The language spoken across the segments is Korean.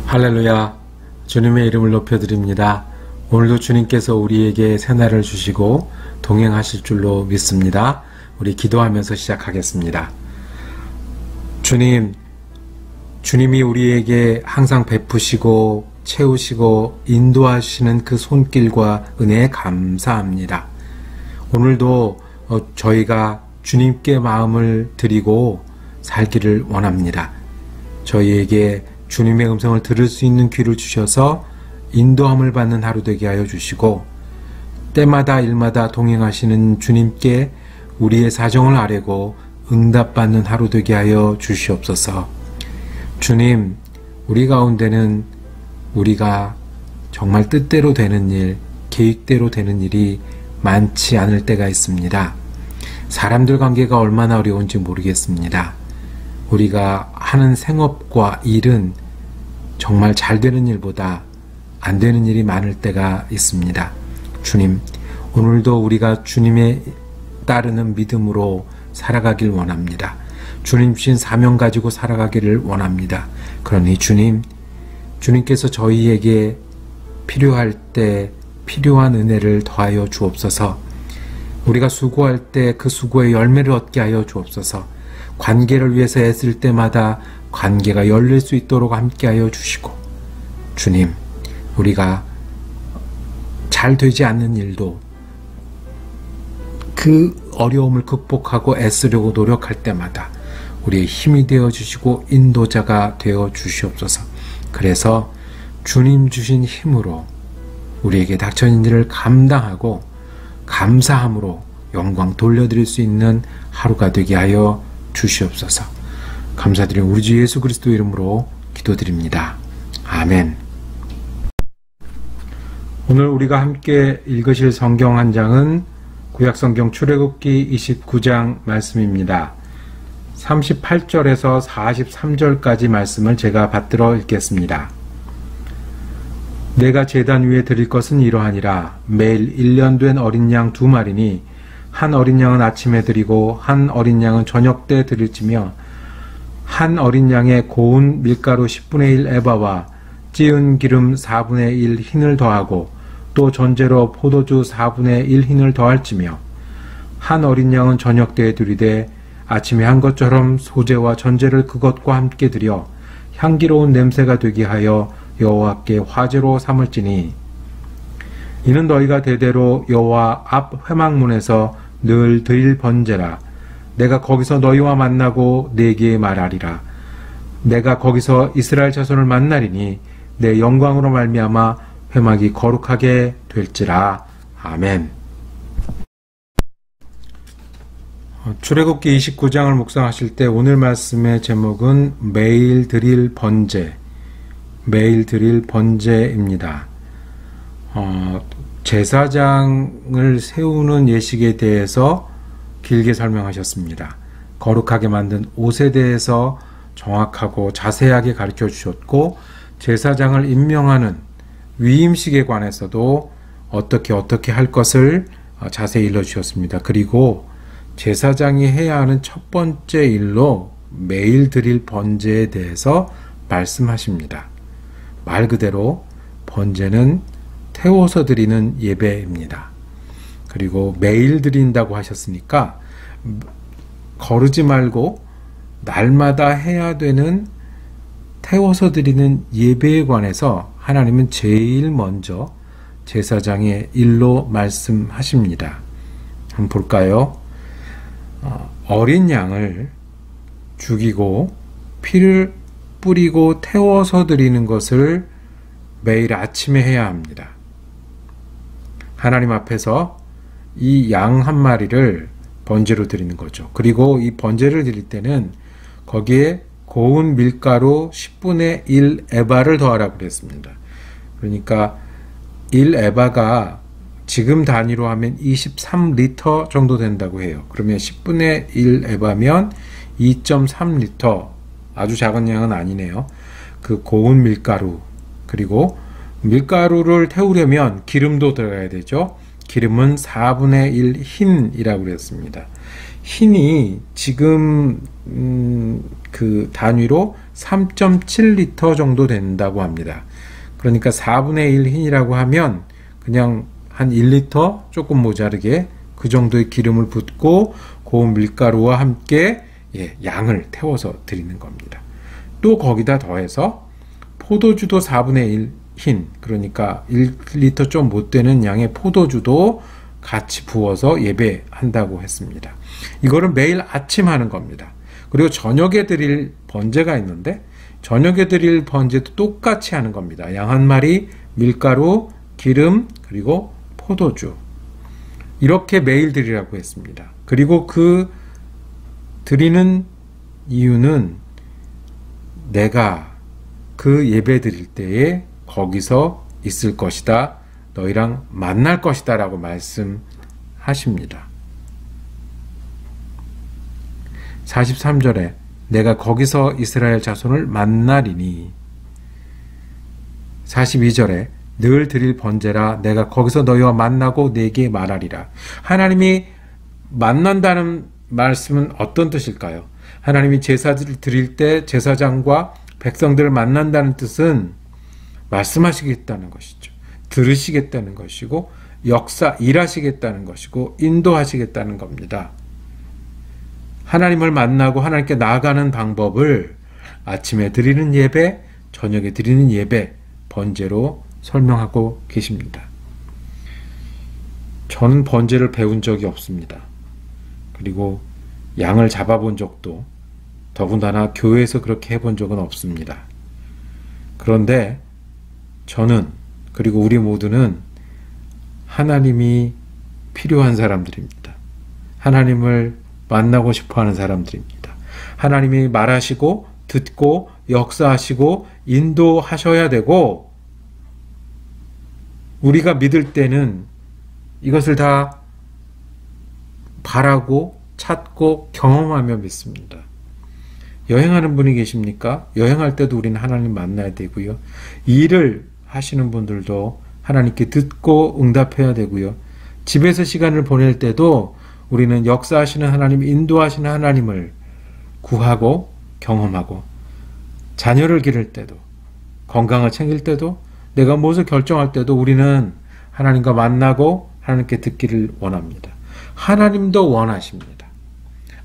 할렐루야. 주님의 이름을 높여드립니다. 오늘도 주님께서 우리에게 새날을 주시고 동행하실 줄로 믿습니다. 우리 기도하면서 시작하겠습니다. 주님이 우리에게 항상 베푸시고 채우시고 인도하시는 그 손길과 은혜에 감사합니다. 오늘도 저희가 주님께 마음을 드리고 살기를 원합니다. 저희에게 주님의 음성을 들을 수 있는 귀를 주셔서 인도함을 받는 하루 되게 하여 주시고, 때마다 일마다 동행하시는 주님께 우리의 사정을 아뢰고 응답받는 하루 되게 하여 주시옵소서. 주님, 우리 가운데는 우리가 정말 뜻대로 되는 일, 계획대로 되는 일이 많지 않을 때가 있습니다. 사람들 관계가 얼마나 어려운지 모르겠습니다. 우리가 하는 생업과 일은 정말 잘 되는 일보다 안 되는 일이 많을 때가 있습니다. 주님, 오늘도 우리가 주님의 따르는 믿음으로 살아가길 원합니다. 주님 주신 사명 가지고 살아가기를 원합니다. 그러니 주님께서 저희에게 필요할 때 필요한 은혜를 더하여 주옵소서. 우리가 수고할 때 그 수고의 열매를 얻게 하여 주옵소서. 관계를 위해서 애쓸 때마다 관계가 열릴 수 있도록 함께하여 주시고, 주님, 우리가 잘 되지 않는 일도 그 어려움을 극복하고 애쓰려고 노력할 때마다 우리의 힘이 되어 주시고 인도자가 되어 주시옵소서. 그래서 주님 주신 힘으로 우리에게 닥쳐진 일을 감당하고 감사함으로 영광 돌려드릴 수 있는 하루가 되게 하여 주시옵소서. 감사드리는 우리 주 예수 그리스도 이름으로 기도드립니다. 아멘. 오늘 우리가 함께 읽으실 성경 한 장은 구약성경 출애굽기 29장 말씀입니다. 38절에서 43절까지 말씀을 제가 받들어 읽겠습니다. 내가 제단 위에 드릴 것은 이러하니라. 매일 1년 된 어린 양 2마리니 한 어린 양은 아침에 드리고 한 어린 양은 저녁 때 드릴지며, 한 어린 양에 고운 밀가루 10분의 1 에바와 찌은 기름 4분의 1 흰을 더하고 또 전제로 포도주 4분의 1 흰을 더할지며, 한 어린 양은 저녁 때에 드리되 아침에 한 것처럼 소제와 전제를 그것과 함께 드려 향기로운 냄새가 되게 하여 여호와께 화제로 삼을지니, 이는 너희가 대대로 여호와 앞 회막문에서 늘 드릴 번제라. 내가 거기서 너희와 만나고 네게 말하리라. 내가 거기서 이스라엘 자손을 만나리니 내 영광으로 말미암아 회막이 거룩하게 될지라. 아멘. 출애굽기 29장을 묵상하실 때 오늘 말씀의 제목은 매일 드릴 번제입니다. 제사장을 세우는 예식에 대해서 길게 설명하셨습니다. 거룩하게 만든 옷에 대해서 정확하고 자세하게 가르쳐 주셨고, 제사장을 임명하는 위임식에 관해서도 어떻게 할 것을 자세히 일러주셨습니다. 그리고 제사장이 해야 하는 첫 번째 일로 매일 드릴 번제에 대해서 말씀하십니다. 말 그대로 번제는 태워서 드리는 예배입니다. 그리고 매일 드린다고 하셨으니까 거르지 말고 날마다 해야 되는 태워서 드리는 예배에 관해서 하나님은 제일 먼저 제사장의 일로 말씀하십니다. 한번 볼까요? 어린 양을 죽이고 피를 뿌리고 태워서 드리는 것을 매일 아침에 해야 합니다. 하나님 앞에서 이 양 한 마리를 번제로 드리는 거죠. 그리고 이 번제를 드릴 때는 거기에 고운 밀가루 10분의 1 에바를 더하라고 그랬습니다. 그러니까 1 에바가 지금 단위로 하면 23리터 정도 된다고 해요. 그러면 10분의 1 에바면 2.3리터, 아주 작은 양은 아니네요. 그 고운 밀가루, 그리고 밀가루를 태우려면 기름도 들어가야 되죠. 기름은 4분의 1 흰이라고 그랬습니다. 흰이 지금 그 단위로 3.7리터 정도 된다고 합니다. 그러니까 4분의 1 흰이라고 하면 그냥 한 1리터 조금 모자르게 그 정도의 기름을 붓고 고운 밀가루와 함께 양을 태워서 드리는 겁니다. 또 거기다 더해서 포도주도 4분의 1 흰, 그러니까 1리터 좀 못 되는 양의 포도주도 같이 부어서 예배한다고 했습니다. 이거를 매일 아침 하는 겁니다. 그리고 저녁에 드릴 번제가 있는데 저녁에 드릴 번제도 똑같이 하는 겁니다. 양 한 마리, 밀가루, 기름, 그리고 포도주. 이렇게 매일 드리라고 했습니다. 그리고 그 드리는 이유는 내가 그 예배 드릴 때에 거기서 있을 것이다. 너희랑 만날 것이다 라고 말씀하십니다. 43절에 내가 거기서 이스라엘 자손을 만나리니 42절에 늘 드릴 번제라 내가 거기서 너희와 만나고 내게 말하리라. 하나님이 만난다는 말씀은 어떤 뜻일까요? 하나님이 제사를 드릴 때 제사장과 백성들을 만난다는 뜻은 말씀하시겠다는 것이죠. 들으시겠다는 것이고 일하시겠다는 것이고 인도하시겠다는 겁니다. 하나님을 만나고 하나님께 나아가는 방법을 아침에 드리는 예배, 저녁에 드리는 예배, 번제로 설명하고 계십니다. 저는 번제를 배운 적이 없습니다. 그리고 양을 잡아본 적도 더군다나 교회에서 그렇게 해본 적은 없습니다. 그런데 저는 그리고 우리 모두는 하나님이 필요한 사람들입니다. 하나님을 만나고 싶어하는 사람들입니다. 하나님이 말하시고 듣고 역사하시고 인도하셔야 되고 우리가 믿을 때는 이것을 다 바라고 찾고 경험하며 믿습니다. 여행하는 분이 계십니까? 여행할 때도 우리는 하나님 만나야 되고요. 일을 하시는 분들도 하나님께 듣고 응답해야 되고요. 집에서 시간을 보낼 때도 우리는 역사하시는 하나님, 인도하시는 하나님을 구하고 경험하고 자녀를 기를 때도 건강을 챙길 때도 내가 무엇을 결정할 때도 우리는 하나님과 만나고 하나님께 듣기를 원합니다. 하나님도 원하십니다.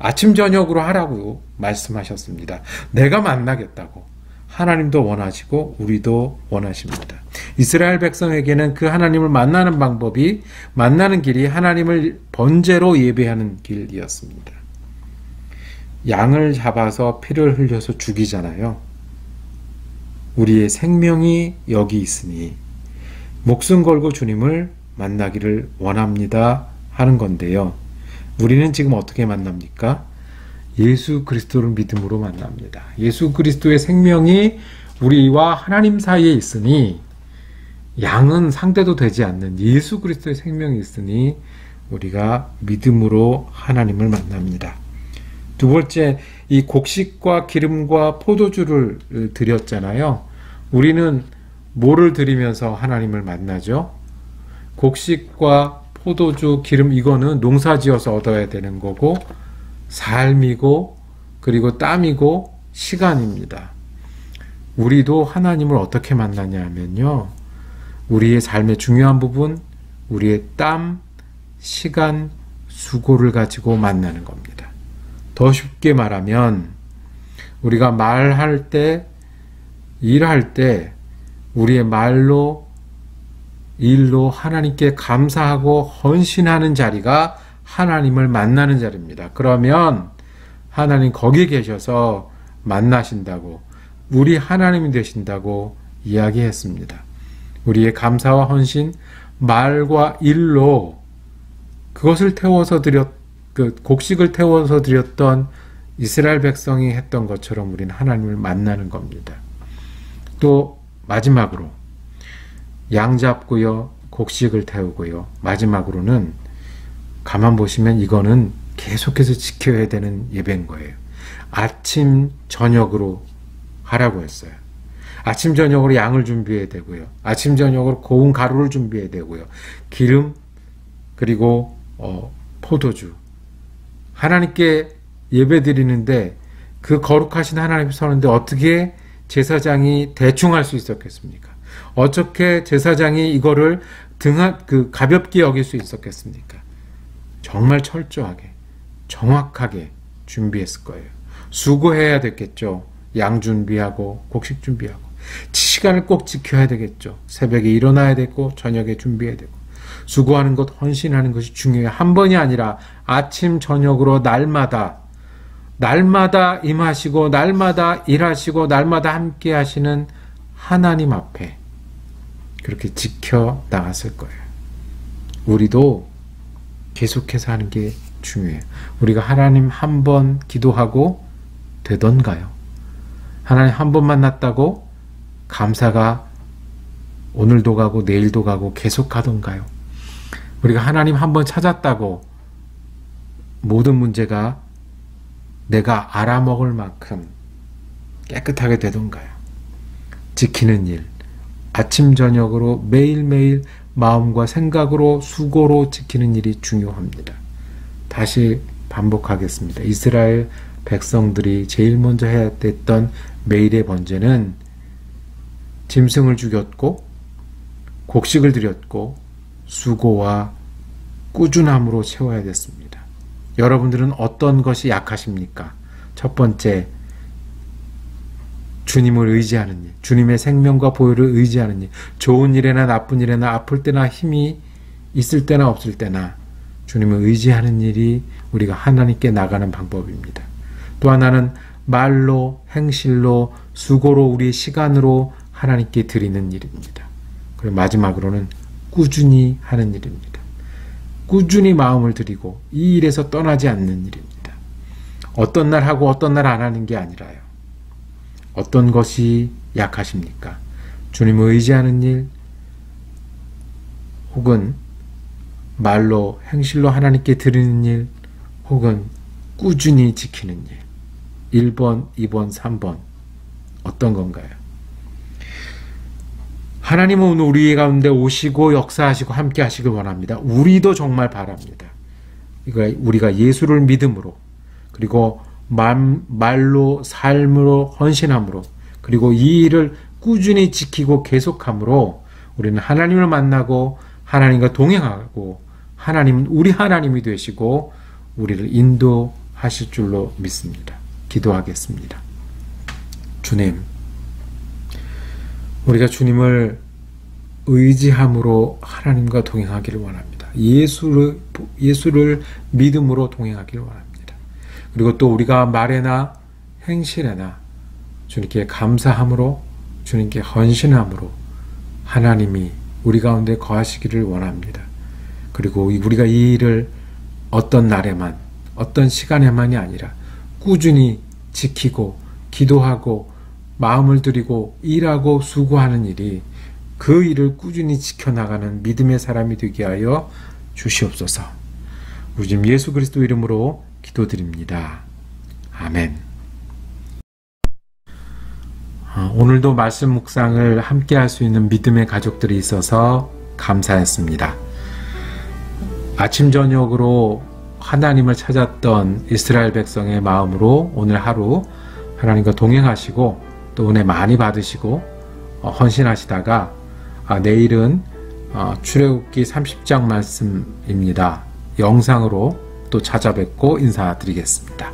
아침 저녁으로 하라고 말씀하셨습니다. 내가 만나겠다고. 하나님도 원하시고 우리도 원하십니다. 이스라엘 백성에게는 그 하나님을 만나는 방법이 만나는 길이 하나님을 번제로 예배하는 길이었습니다. 양을 잡아서 피를 흘려서 죽이잖아요. 우리의 생명이 여기 있으니 목숨 걸고 주님을 만나기를 원합니다 하는 건데요. 우리는 지금 어떻게 만납니까? 예수 그리스도를 믿음으로 만납니다. 예수 그리스도의 생명이 우리와 하나님 사이에 있으니 양은 상대도 되지 않는 예수 그리스도의 생명이 있으니 우리가 믿음으로 하나님을 만납니다. 두 번째, 이 곡식과 기름과 포도주를 드렸잖아요. 우리는 뭐를 드리면서 하나님을 만나죠? 곡식과 포도주, 기름, 이거는 농사지어서 얻어야 되는 거고 삶이고 그리고 땀이고 시간입니다. 우리도 하나님을 어떻게 만나냐 하면요. 우리의 삶의 중요한 부분, 우리의 땀, 시간, 수고를 가지고 만나는 겁니다. 더 쉽게 말하면 우리가 말할 때, 일할 때 우리의 말로, 일로 하나님께 감사하고 헌신하는 자리가 하나님을 만나는 자리입니다. 그러면 하나님 거기 계셔서 만나신다고, 우리 하나님이 되신다고 이야기했습니다. 우리의 감사와 헌신, 말과 일로 그것을 태워서 곡식을 태워서 드렸던 이스라엘 백성이 했던 것처럼 우리는 하나님을 만나는 겁니다. 또 마지막으로 양 잡고요, 곡식을 태우고요. 마지막으로는 가만 보시면 이거는 계속해서 지켜야 되는 예배인 거예요. 아침 저녁으로 하라고 했어요. 아침 저녁으로 양을 준비해야 되고요. 아침 저녁으로 고운 가루를 준비해야 되고요. 기름 그리고 포도주. 하나님께 예배 드리는데 그 거룩하신 하나님 앞에 서는데 어떻게 제사장이 대충 할 수 있었겠습니까? 어떻게 제사장이 이거를 가볍게 여길 수 있었겠습니까? 정말 철저하게, 정확하게 준비했을 거예요. 수고해야 됐겠죠. 양 준비하고, 곡식 준비하고. 시간을 꼭 지켜야 되겠죠. 새벽에 일어나야 되고, 저녁에 준비해야 되고. 수고하는 것, 헌신하는 것이 중요해요. 한 번이 아니라 아침, 저녁으로 날마다 임하시고, 날마다 일하시고, 날마다 함께 하시는 하나님 앞에 그렇게 지켜 나갔을 거예요. 우리도 계속해서 하는 게 중요해요. 우리가 하나님 한 번 기도하고 되던가요? 하나님 한 번 만났다고 감사가 오늘도 가고 내일도 가고 계속 가던가요? 우리가 하나님 한 번 찾았다고 모든 문제가 내가 알아먹을 만큼 깨끗하게 되던가요? 지키는 일, 아침 저녁으로 매일매일 마음과 생각으로 수고로 지키는 일이 중요합니다. 다시 반복하겠습니다. 이스라엘 백성들이 제일 먼저 해야 됐던 매일의 번제는 짐승을 죽였고 곡식을 드렸고 수고와 꾸준함으로 채워야 됐습니다. 여러분들은 어떤 것이 약하십니까? 첫 번째, 주님을 의지하는 일, 주님의 생명과 보혈을 의지하는 일, 좋은 일에나 나쁜 일에나 아플 때나 힘이 있을 때나 없을 때나 주님을 의지하는 일이 우리가 하나님께 나가는 방법입니다. 또 하나는 말로, 행실로, 수고로, 우리의 시간으로 하나님께 드리는 일입니다. 그리고 마지막으로는 꾸준히 하는 일입니다. 꾸준히 마음을 드리고 이 일에서 떠나지 않는 일입니다. 어떤 날 하고 어떤 날 안 하는 게 아니라요. 어떤 것이 약하십니까? 주님을 의지하는 일, 혹은 말로, 행실로 하나님께 드리는 일, 혹은 꾸준히 지키는 일. 1번, 2번, 3번. 어떤 건가요? 하나님은 오늘 우리 가운데 오시고 역사하시고 함께 하시길 원합니다. 우리도 정말 바랍니다. 우리가 예수를 믿음으로, 그리고 말로, 삶으로, 헌신함으로, 그리고 이 일을 꾸준히 지키고 계속함으로 우리는 하나님을 만나고 하나님과 동행하고 하나님은 우리 하나님이 되시고 우리를 인도하실 줄로 믿습니다. 기도하겠습니다. 주님, 우리가 주님을 의지함으로 하나님과 동행하기를 원합니다. 예수를 믿음으로 동행하기를 원합니다. 그리고 또 우리가 말에나 행실에나 주님께 감사함으로, 주님께 헌신함으로 하나님이 우리 가운데 거하시기를 원합니다. 그리고 우리가 이 일을 어떤 날에만, 어떤 시간에만이 아니라 꾸준히 지키고 기도하고 마음을 들이고 일하고 수고하는 일이, 그 일을 꾸준히 지켜나가는 믿음의 사람이 되게 하여 주시옵소서. 우리 주님 예수 그리스도 이름으로 기도드립니다. 아멘. 오늘도 말씀 묵상을 함께 할 수 있는 믿음의 가족들이 있어서 감사했습니다. 아침 저녁으로 하나님을 찾았던 이스라엘 백성의 마음으로 오늘 하루 하나님과 동행하시고 또 은혜 많이 받으시고 헌신하시다가 내일은 출애굽기 30장 말씀입니다. 영상으로 또 찾아뵙고 인사드리겠습니다.